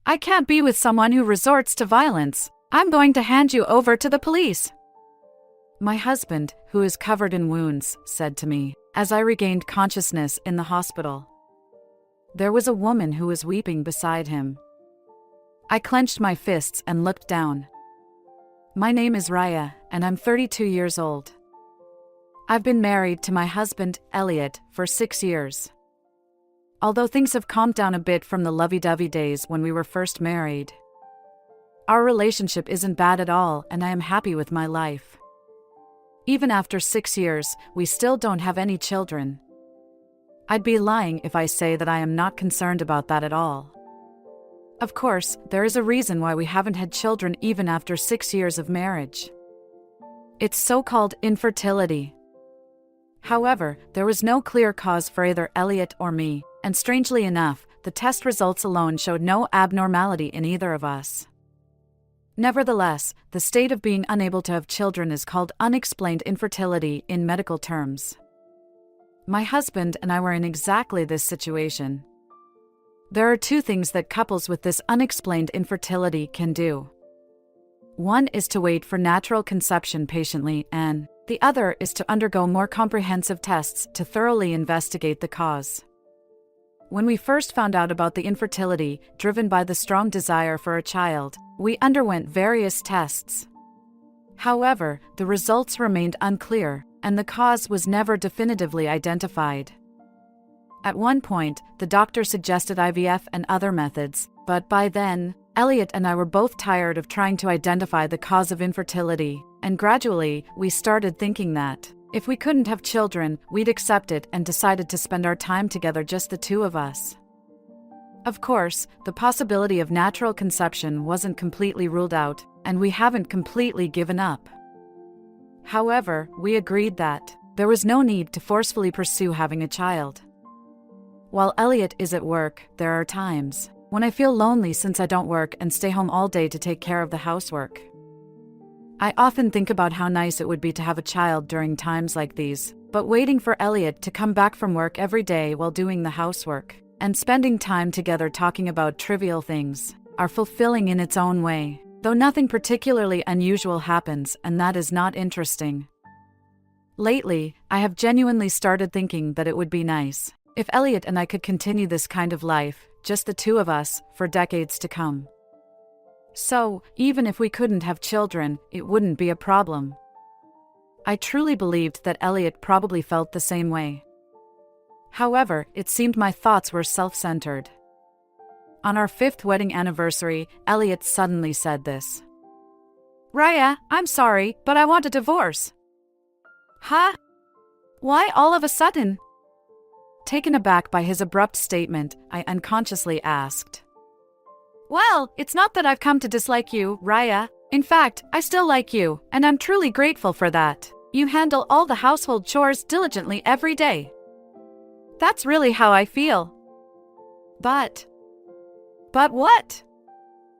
I can't be with someone who resorts to violence. I'm going to hand you over to the police." My husband, who is covered in wounds, said to me, as I regained consciousness in the hospital. There was a woman who was weeping beside him. I clenched my fists and looked down. My name is Raya, and I'm 32 years old. I've been married to my husband, Elliot, for 6 years. Although things have calmed down a bit from the lovey-dovey days when we were first married, our relationship isn't bad at all, and I am happy with my life. Even after 6 years, we still don't have any children. I'd be lying if I say that I am not concerned about that at all. Of course, there is a reason why we haven't had children even after 6 years of marriage. It's so-called infertility. However, there was no clear cause for either Elliot or me, and strangely enough, the test results alone showed no abnormality in either of us. Nevertheless, the state of being unable to have children is called unexplained infertility in medical terms. My husband and I were in exactly this situation. There are two things that couples with this unexplained infertility can do. One is to wait for natural conception patiently, and the other is to undergo more comprehensive tests to thoroughly investigate the cause. When we first found out about the infertility, driven by the strong desire for a child, we underwent various tests. However, the results remained unclear, and the cause was never definitively identified. At one point, the doctor suggested IVF and other methods, but by then, Elliot and I were both tired of trying to identify the cause of infertility, and gradually, we started thinking that, if we couldn't have children, we'd accept it and decided to spend our time together, just the two of us. Of course, the possibility of natural conception wasn't completely ruled out, and we haven't completely given up. However, we agreed that there was no need to forcefully pursue having a child. While Elliot is at work, there are times when I feel lonely since I don't work and stay home all day to take care of the housework. I often think about how nice it would be to have a child during times like these, but waiting for Elliot to come back from work every day while doing the housework, and spending time together talking about trivial things, are fulfilling in its own way, though nothing particularly unusual happens, and that is not interesting. Lately, I have genuinely started thinking that it would be nice if Elliot and I could continue this kind of life, just the two of us, for decades to come. So, even if we couldn't have children, it wouldn't be a problem. I truly believed that Elliot probably felt the same way. However, it seemed my thoughts were self-centered. On our 5th wedding anniversary, Elliot suddenly said this. "Raya, I'm sorry, but I want a divorce." "Huh? Why all of a sudden?" Taken aback by his abrupt statement, I unconsciously asked. "Well, it's not that I've come to dislike you, Raya. In fact, I still like you, and I'm truly grateful for that. You handle all the household chores diligently every day. That's really how I feel." But what?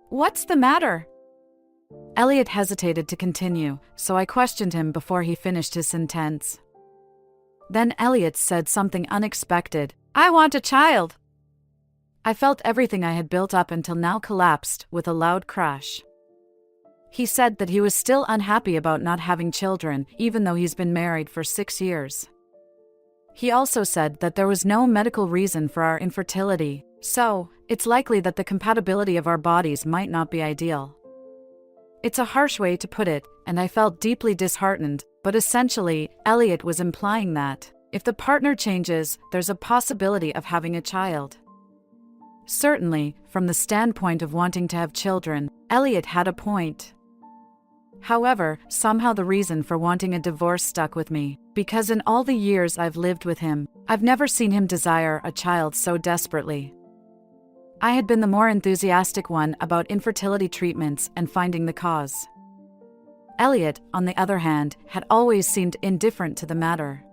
What's the matter?" Elliot hesitated to continue, so I questioned him before he finished his sentence. Then Elliot said something unexpected. "I want a child." I felt everything I had built up until now collapsed with a loud crash. He said that he was still unhappy about not having children, even though he's been married for 6 years. He also said that there was no medical reason for our infertility, so it's likely that the compatibility of our bodies might not be ideal. It's a harsh way to put it, and I felt deeply disheartened, but essentially, Elliot was implying that, if the partner changes, there's a possibility of having a child. Certainly, from the standpoint of wanting to have children, Elliot had a point. However, somehow the reason for wanting a divorce stuck with me, because in all the years I've lived with him, I've never seen him desire a child so desperately. I had been the more enthusiastic one about infertility treatments and finding the cause. Elliot, on the other hand, had always seemed indifferent to the matter.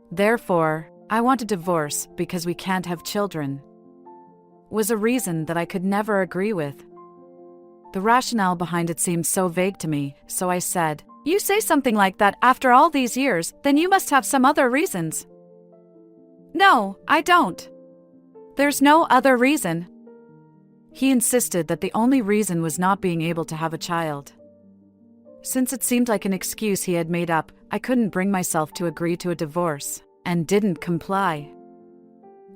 Therefore, I want a divorce because we can't have children. Was a reason that I could never agree with. The rationale behind it seemed so vague to me, so I said, "You say something like that after all these years, then you must have some other reasons." "No, I don't. There's no other reason." He insisted that the only reason was not being able to have a child. Since it seemed like an excuse he had made up, I couldn't bring myself to agree to a divorce, and didn't comply.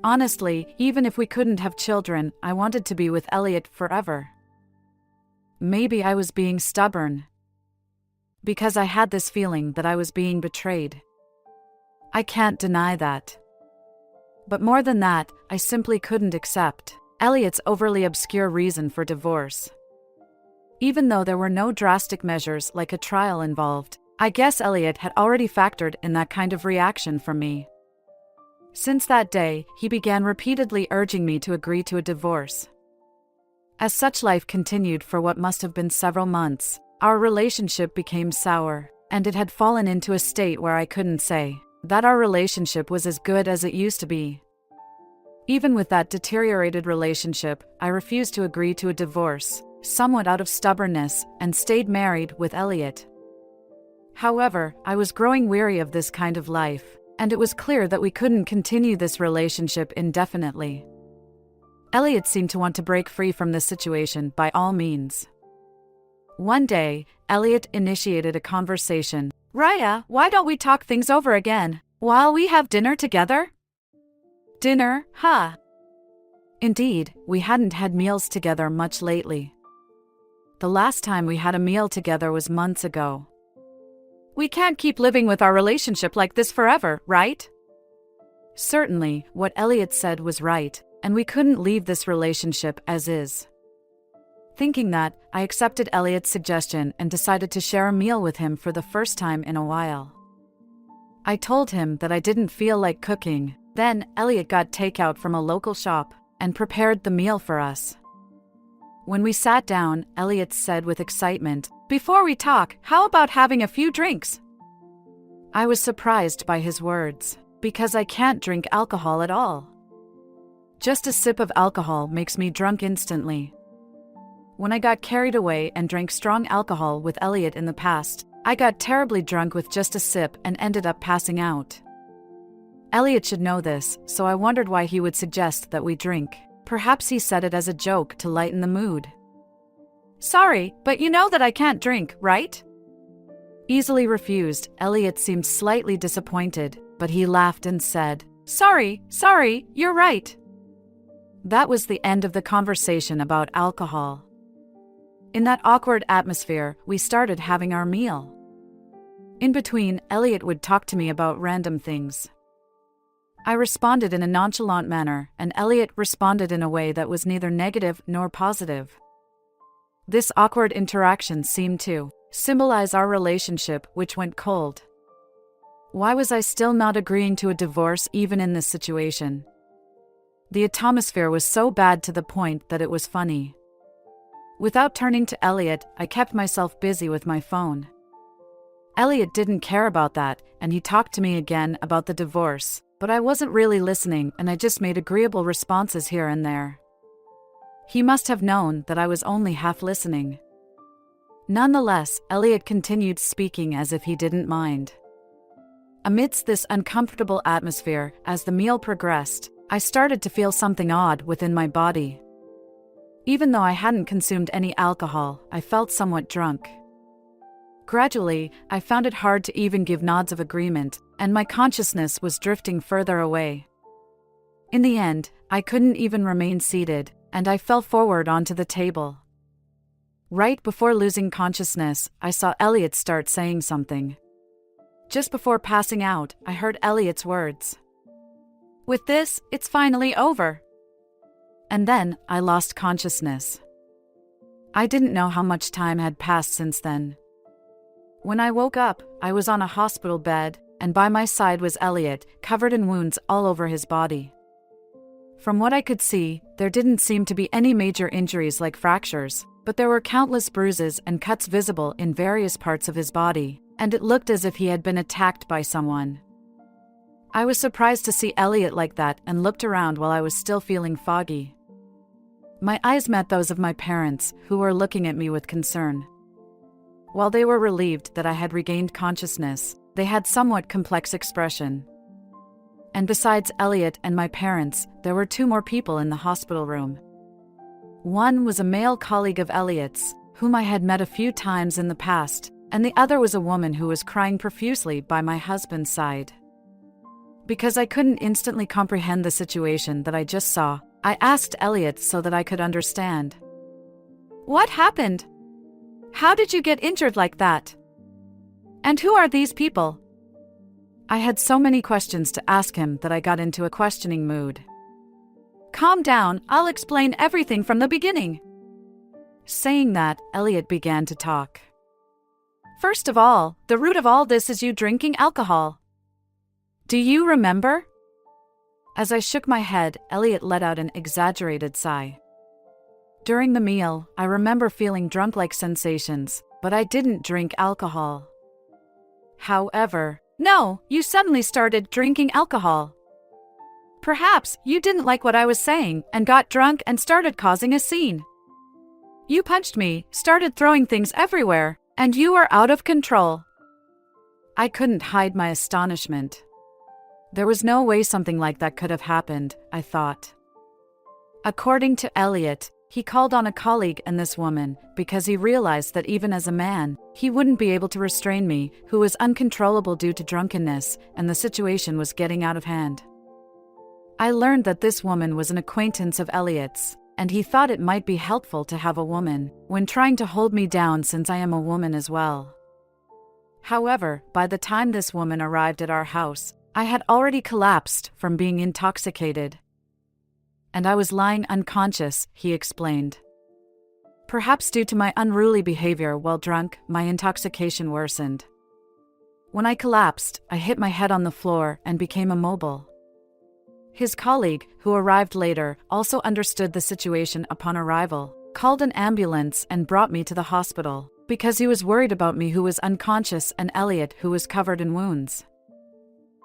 Honestly, even if we couldn't have children, I wanted to be with Elliot forever. Maybe I was being stubborn, because I had this feeling that I was being betrayed. I can't deny that. But more than that, I simply couldn't accept Elliot's overly obscure reason for divorce. Even though there were no drastic measures like a trial involved, I guess Elliot had already factored in that kind of reaction from me. Since that day, he began repeatedly urging me to agree to a divorce. As such, life continued for what must have been several months. Our relationship became sour, and it had fallen into a state where I couldn't say that our relationship was as good as it used to be. Even with that deteriorated relationship, I refused to agree to a divorce, somewhat out of stubbornness, and stayed married with Elliot. However, I was growing weary of this kind of life, and it was clear that we couldn't continue this relationship indefinitely. Elliot seemed to want to break free from this situation by all means. One day, Elliot initiated a conversation. "Raya, why don't we talk things over again, while we have dinner together?" Dinner, huh? Indeed, we hadn't had meals together much lately. The last time we had a meal together was months ago. We can't keep living with our relationship like this forever, right? Certainly, what Elliot said was right, and we couldn't leave this relationship as is. Thinking that, I accepted Elliot's suggestion and decided to share a meal with him for the first time in a while. I told him that I didn't feel like cooking. Then, Elliot got takeout from a local shop and prepared the meal for us. When we sat down, Elliot said with excitement, "Before we talk, how about having a few drinks?" I was surprised by his words, because I can't drink alcohol at all. Just a sip of alcohol makes me drunk instantly. When I got carried away and drank strong alcohol with Elliot in the past, I got terribly drunk with just a sip and ended up passing out. Elliot should know this, so I wondered why he would suggest that we drink. Perhaps he said it as a joke to lighten the mood. "Sorry, but you know that I can't drink, right?" Easily refused, Elliot seemed slightly disappointed, but he laughed and said, Sorry, you're right." That was the end of the conversation about alcohol. In that awkward atmosphere, we started having our meal. In between, Elliot would talk to me about random things. I responded in a nonchalant manner, and Elliot responded in a way that was neither negative nor positive. This awkward interaction seemed to symbolize our relationship, which went cold. Why was I still not agreeing to a divorce even in this situation? The atmosphere was so bad to the point that it was funny. Without turning to Elliot, I kept myself busy with my phone. Elliot didn't care about that, and he talked to me again about the divorce. But I wasn't really listening, and I just made agreeable responses here and there. He must have known that I was only half listening. Nonetheless, Elliot continued speaking as if he didn't mind. Amidst this uncomfortable atmosphere, as the meal progressed, I started to feel something odd within my body. Even though I hadn't consumed any alcohol, I felt somewhat drunk. Gradually, I found it hard to even give nods of agreement, and my consciousness was drifting further away. In the end, I couldn't even remain seated, and I fell forward onto the table. Right before losing consciousness, I saw Elliot start saying something. Just before passing out, I heard Elliot's words. "With this, it's finally over." And then, I lost consciousness. I didn't know how much time had passed since then. When I woke up, I was on a hospital bed, and by my side was Elliot, covered in wounds all over his body. From what I could see, there didn't seem to be any major injuries like fractures, but there were countless bruises and cuts visible in various parts of his body, and it looked as if he had been attacked by someone. I was surprised to see Elliot like that and looked around while I was still feeling foggy. My eyes met those of my parents, who were looking at me with concern. While they were relieved that I had regained consciousness, they had somewhat complex expression. And besides Elliot and my parents, there were 2 more people in the hospital room. One was a male colleague of Elliot's, whom I had met a few times in the past, and the other was a woman who was crying profusely by my husband's side. Because I couldn't instantly comprehend the situation that I just saw, I asked Elliot so that I could understand. What happened? How did you get injured like that? And who are these people? I had so many questions to ask him that I got into a questioning mood. Calm down, I'll explain everything from the beginning. Saying that, Elliot began to talk. First of all, the root of all this is you drinking alcohol. Do you remember? As I shook my head, Elliot let out an exaggerated sigh. During the meal, I remember feeling drunk-like sensations, but I didn't drink alcohol. However, no, you suddenly started drinking alcohol. Perhaps you didn't like what I was saying and got drunk and started causing a scene. You punched me, started throwing things everywhere, and you were out of control. I couldn't hide my astonishment. There was no way something like that could have happened, I thought. According to Elliot, he called on a colleague and this woman because he realized that even as a man, he wouldn't be able to restrain me, who was uncontrollable due to drunkenness, and the situation was getting out of hand. I learned that this woman was an acquaintance of Elliot's, and he thought it might be helpful to have a woman when trying to hold me down since I am a woman as well. However, by the time this woman arrived at our house, I had already collapsed from being intoxicated. And I was lying unconscious, he explained. Perhaps due to my unruly behavior while drunk, my intoxication worsened. When I collapsed, I hit my head on the floor and became immobile. His colleague, who arrived later, also understood the situation upon arrival, called an ambulance and brought me to the hospital, because he was worried about me who was unconscious and Elliot who was covered in wounds.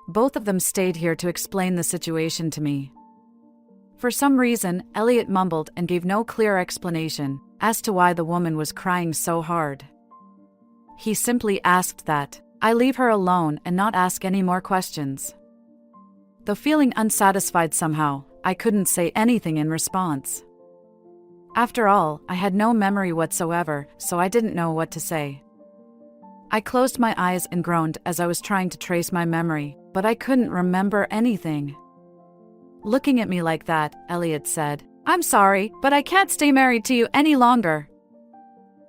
Both of them stayed here to explain the situation to me. For some reason, Elliot mumbled and gave no clear explanation as to why the woman was crying so hard. He simply asked that I leave her alone and not ask any more questions. Though feeling unsatisfied somehow, I couldn't say anything in response. After all, I had no memory whatsoever, so I didn't know what to say. I closed my eyes and groaned as I was trying to trace my memory, but I couldn't remember anything. Looking at me like that, Elliot said, I'm sorry, but I can't stay married to you any longer.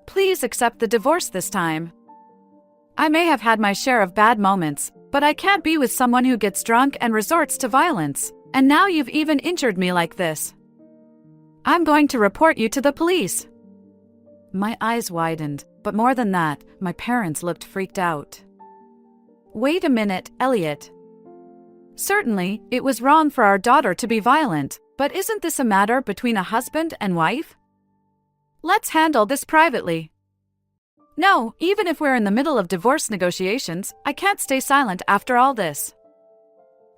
Please accept the divorce this time. I may have had my share of bad moments, but I can't be with someone who gets drunk and resorts to violence, and now you've even injured me like this. I'm going to report you to the police. My eyes widened, but more than that, my parents looked freaked out. Wait a minute, Elliot. Certainly, it was wrong for our daughter to be violent, but isn't this a matter between a husband and wife? Let's handle this privately. No, even if we're in the middle of divorce negotiations, I can't stay silent after all this.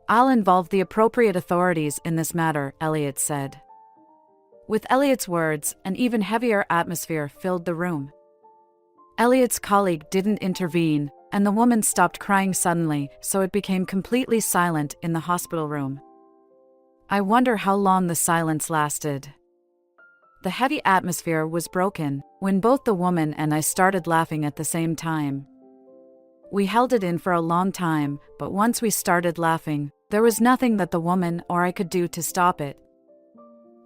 I'll involve the appropriate authorities in this matter, Elliot said. With Elliot's words, an even heavier atmosphere filled the room. Elliot's colleague didn't intervene, and the woman stopped crying suddenly, so it became completely silent in the hospital room. I wonder how long the silence lasted. The heavy atmosphere was broken when both the woman and I started laughing at the same time. We held it in for a long time, but once we started laughing, there was nothing that the woman or I could do to stop it.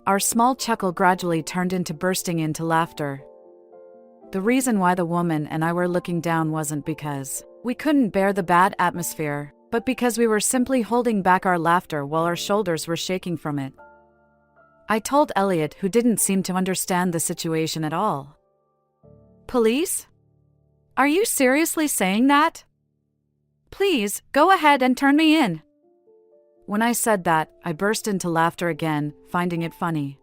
Our small chuckle gradually turned into bursting into laughter. The reason why the woman and I were looking down wasn't because we couldn't bear the bad atmosphere, but because we were simply holding back our laughter while our shoulders were shaking from it. I told Elliot, who didn't seem to understand the situation at all. Police? Are you seriously saying that? Please, go ahead and turn me in. When I said that, I burst into laughter again, finding it funny.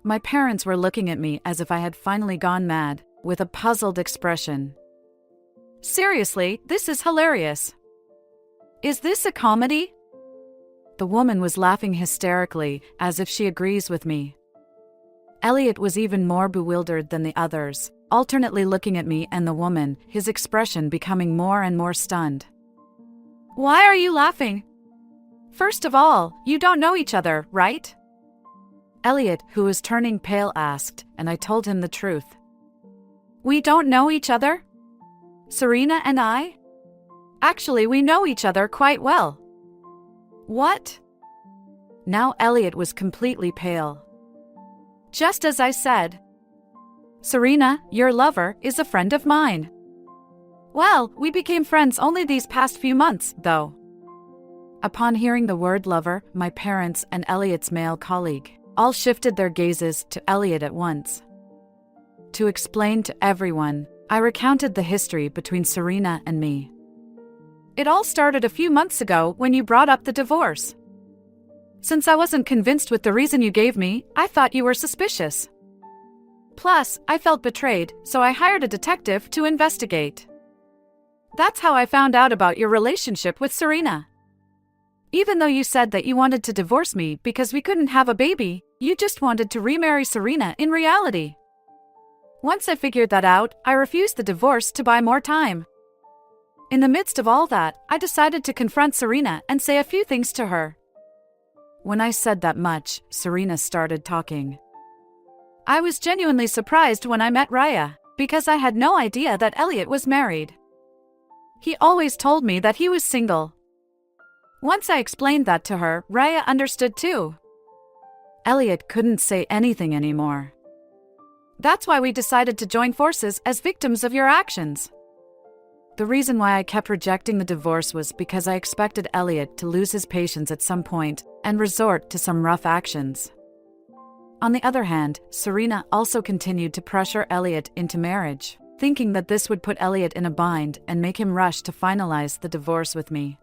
My parents were looking at me as if I had finally gone mad, with a puzzled expression. Seriously, this is hilarious. Is this a comedy? The woman was laughing hysterically, as if she agrees with me. Elliot was even more bewildered than the others, alternately looking at me and the woman, his expression becoming more and more stunned. Why are you laughing? First of all, you don't know each other, right? Elliot, who was turning pale, asked, and I told him the truth. We don't know each other? Serena and I? Actually, we know each other quite well. What? Now Elliot was completely pale. Just as I said. Serena, your lover, is a friend of mine. Well, we became friends only these past few months, though. Upon hearing the word lover, my parents and Elliot's male colleague all shifted their gazes to Elliot at once. To explain to everyone, I recounted the history between Serena and me. It all started a few months ago when you brought up the divorce. Since I wasn't convinced with the reason you gave me, I thought you were suspicious. Plus, I felt betrayed, so I hired a detective to investigate. That's how I found out about your relationship with Serena. Even though you said that you wanted to divorce me because we couldn't have a baby, you just wanted to remarry Serena in reality. Once I figured that out, I refused the divorce to buy more time. In the midst of all that, I decided to confront Serena and say a few things to her. When I said that much, Serena started talking. I was genuinely surprised when I met Raya, because I had no idea that Elliot was married. He always told me that he was single. Once I explained that to her, Raya understood too. Elliot couldn't say anything anymore. That's why we decided to join forces as victims of your actions. The reason why I kept rejecting the divorce was because I expected Elliot to lose his patience at some point and resort to some rough actions. On the other hand, Serena also continued to pressure Elliot into marriage, thinking that this would put Elliot in a bind and make him rush to finalize the divorce with me.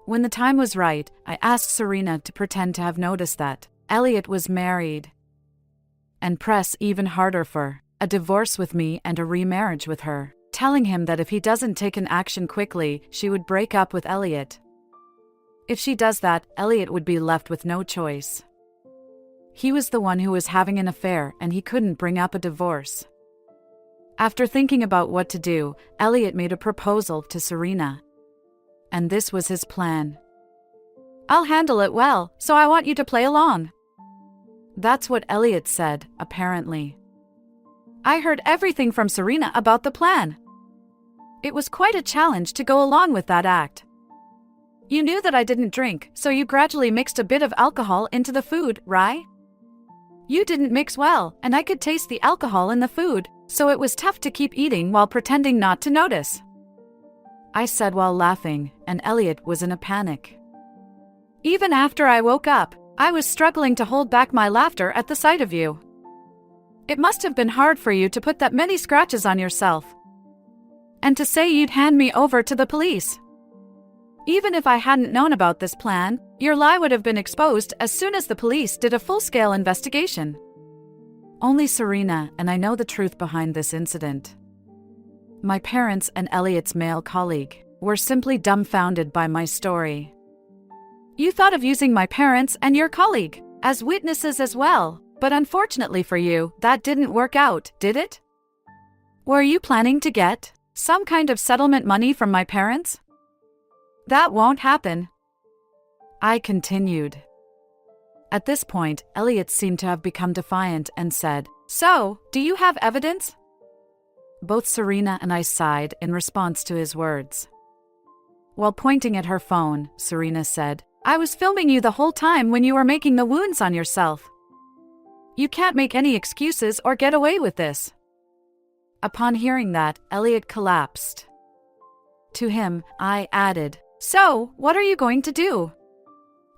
When the time was right, I asked Serena to pretend to have noticed that Elliot was married and press even harder for a divorce with me and a remarriage with her, telling him that if he doesn't take an action quickly, she would break up with Elliot. If she does that, Elliot would be left with no choice. He was the one who was having an affair and he couldn't bring up a divorce. After thinking about what to do, Elliot made a proposal to Serena. And this was his plan. I'll handle it well, so I want you to play along. That's what Elliot said, apparently. I heard everything from Serena about the plan. It was quite a challenge to go along with that act. You knew that I didn't drink, so you gradually mixed a bit of alcohol into the food, right? You didn't mix well, and I could taste the alcohol in the food, so it was tough to keep eating while pretending not to notice. I said while laughing, and Elliot was in a panic. Even after I woke up, I was struggling to hold back my laughter at the sight of you. It must have been hard for you to put that many scratches on yourself. And to say you'd hand me over to the police. Even if I hadn't known about this plan, your lie would have been exposed as soon as the police did a full-scale investigation. Only Serena and I know the truth behind this incident. My parents and Elliot's male colleague were simply dumbfounded by my story. You thought of using my parents and your colleague as witnesses as well, but unfortunately for you, that didn't work out, did it? Were you planning to get some kind of settlement money from my parents? That won't happen. I continued. At this point, Elliot seemed to have become defiant and said, So, do you have evidence? Both Serena and I sighed in response to his words. While pointing at her phone, Serena said, I was filming you the whole time when you were making the wounds on yourself. You can't make any excuses or get away with this. Upon hearing that, Elliot collapsed. To him, I added, So, what are you going to do?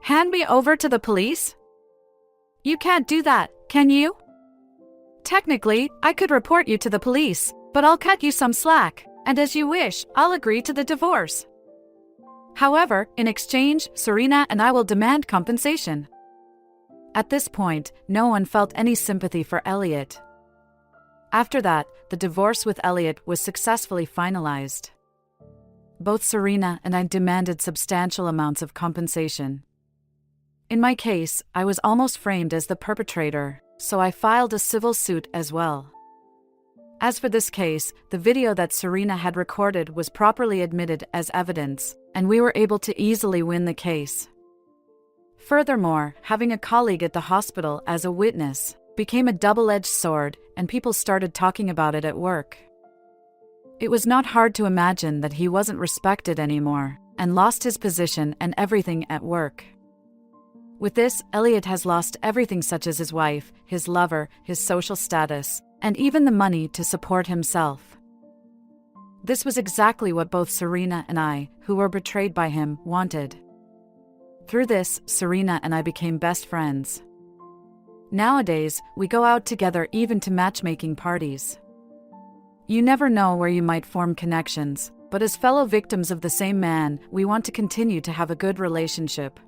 Hand me over to the police? You can't do that, can you? Technically, I could report you to the police, but I'll cut you some slack, and as you wish, I'll agree to the divorce. However, in exchange, Serena and I will demand compensation. At this point, no one felt any sympathy for Elliot. After that, the divorce with Elliot was successfully finalized. Both Serena and I demanded substantial amounts of compensation. In my case, I was almost framed as the perpetrator, so I filed a civil suit as well. As for this case, the video that Serena had recorded was properly admitted as evidence, and we were able to easily win the case. Furthermore, having a colleague at the hospital as a witness became a double-edged sword, and people started talking about it at work. It was not hard to imagine that he wasn't respected anymore and lost his position and everything at work. With this, Elliot has lost everything, such as his wife, his lover, his social status, and even the money to support himself. This was exactly what both Serena and I, who were betrayed by him, wanted. Through this, Serena and I became best friends. Nowadays, we go out together, even to matchmaking parties. You never know where you might form connections, but as fellow victims of the same man, we want to continue to have a good relationship.